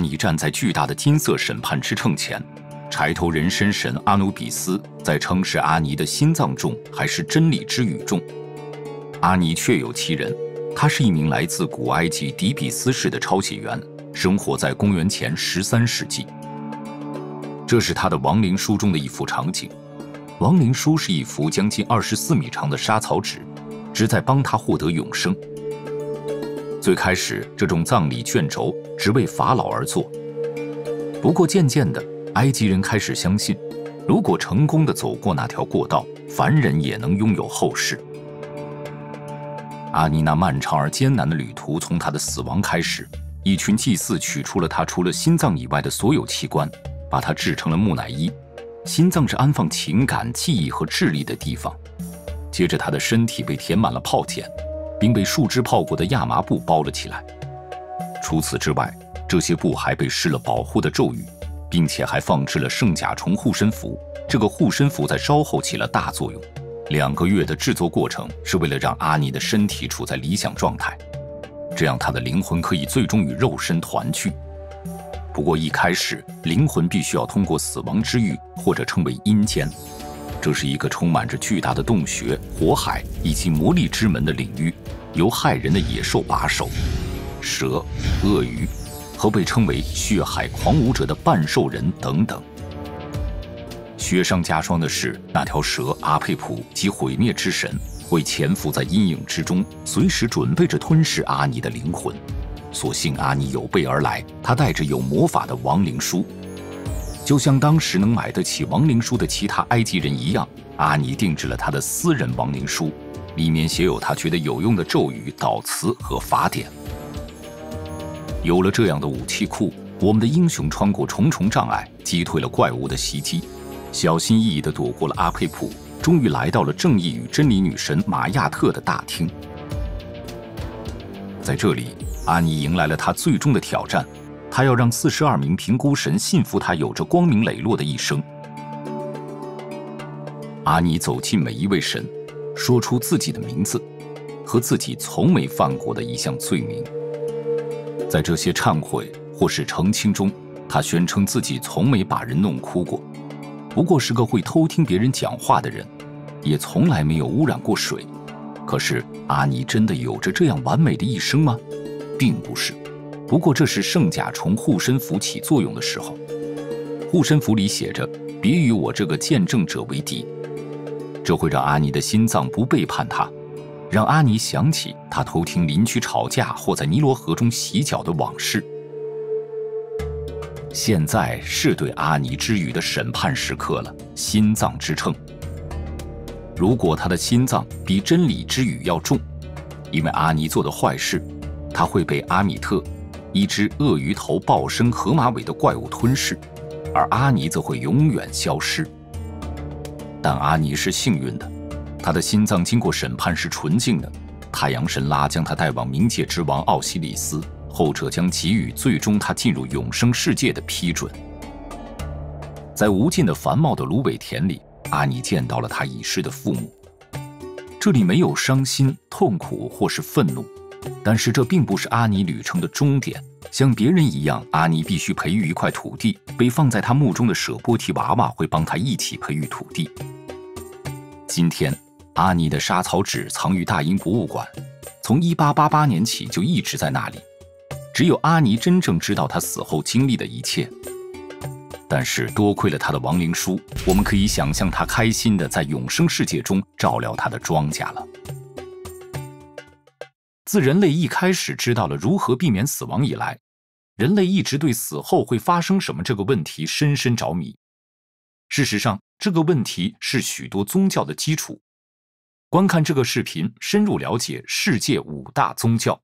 尼站在巨大的金色审判之秤前，柴头人参神阿努比斯在称是阿尼的心脏重还是真理之语重。阿尼确有其人，他是一名来自古埃及底比斯市的抄写员，生活在公元前13世纪。这是他的亡灵书中的一幅场景。亡灵书是一幅将近24米长的沙草纸，旨在帮他获得永生。最开始，这种葬礼卷轴只为法老而做。不过渐渐的，埃及人开始相信，如果成功地走过那条过道，凡人也能拥有后世。阿尼那漫长而艰难的旅途从他的死亡开始，一群祭司取出了他除了心脏以外的所有器官，把它制成了木乃伊。心脏是安放情感、记忆和智力的地方。接着他的身体被填满了泡碱，并被树枝泡过的亚麻布包了起来。除此之外，这些布还被施了保护的咒语，并且还放置了圣甲虫护身符。这个护身符在稍后起了大作用。2个月的制作过程是为了让阿尼的身体处在理想状态，这样他的灵魂可以最终与肉身团聚。不过一开始，灵魂必须要通过死亡之狱，或者称为阴间。这是一个充满着巨大的洞穴、火海以及魔力之门的领域，由害人的野兽把守，蛇、鳄鱼和被称为血海狂舞者的半兽人等等。雪上加霜的是，那条蛇阿佩普及毁灭之神会潜伏在阴影之中，随时准备着吞噬阿尼的灵魂。所幸阿尼有备而来，他带着有魔法的亡灵书。就像当时能买得起亡灵书的其他埃及人一样，阿尼定制了他的私人亡灵书，里面写有他觉得有用的咒语、祷词和法典。有了这样的武器库，我们的英雄穿过重重障碍，击退了怪物的袭击，小心翼翼地躲过了阿佩普，终于来到了正义与真理女神玛亚特的大厅。在这里，阿尼迎来了他最终的挑战，他要让42名评估神信服他有着光明磊落的一生。阿尼走进每一位神，说出自己的名字和自己从没犯过的一项罪名。在这些忏悔或是澄清中，他宣称自己从没把人弄哭过，不过是个会偷听别人讲话的人，也从来没有污染过水。可是阿尼真的有着这样完美的一生吗？并不是。不过这是圣甲虫护身符起作用的时候。护身符里写着“别与我这个见证者为敌”，这会让阿尼的心脏不背叛他，让阿尼想起他偷听邻居吵架或在尼罗河中洗脚的往事。现在是对阿尼之语的审判时刻了，心脏之秤。如果他的心脏比真理之语要重，因为阿尼做的坏事，他会被阿米特，一只鳄鱼头豹身河马尾的怪物吞噬，而阿尼则会永远消失。但阿尼是幸运的，他的心脏经过审判是纯净的，太阳神拉将他带往冥界之王奥西里斯，后者将给予最终他进入永生世界的批准。在无尽的繁茂的芦苇田里，阿尼见到了他已逝的父母。这里没有伤心、痛苦或是愤怒，但是这并不是阿尼旅程的终点。像别人一样，阿尼必须培育一块土地，被放在他墓中的舍波提娃娃会帮他一起培育土地。今天，阿尼的沙草纸藏于大英博物馆，从1888年起就一直在那里。只有阿尼真正知道他死后经历的一切。但是多亏了他的亡灵书，我们可以想象他开心地在永生世界中照料他的庄稼了。自人类一开始知道了如何避免死亡以来，人类一直对死后会发生什么这个问题深深着迷。事实上，这个问题是许多宗教的基础。观看这个视频，深入了解世界5大宗教，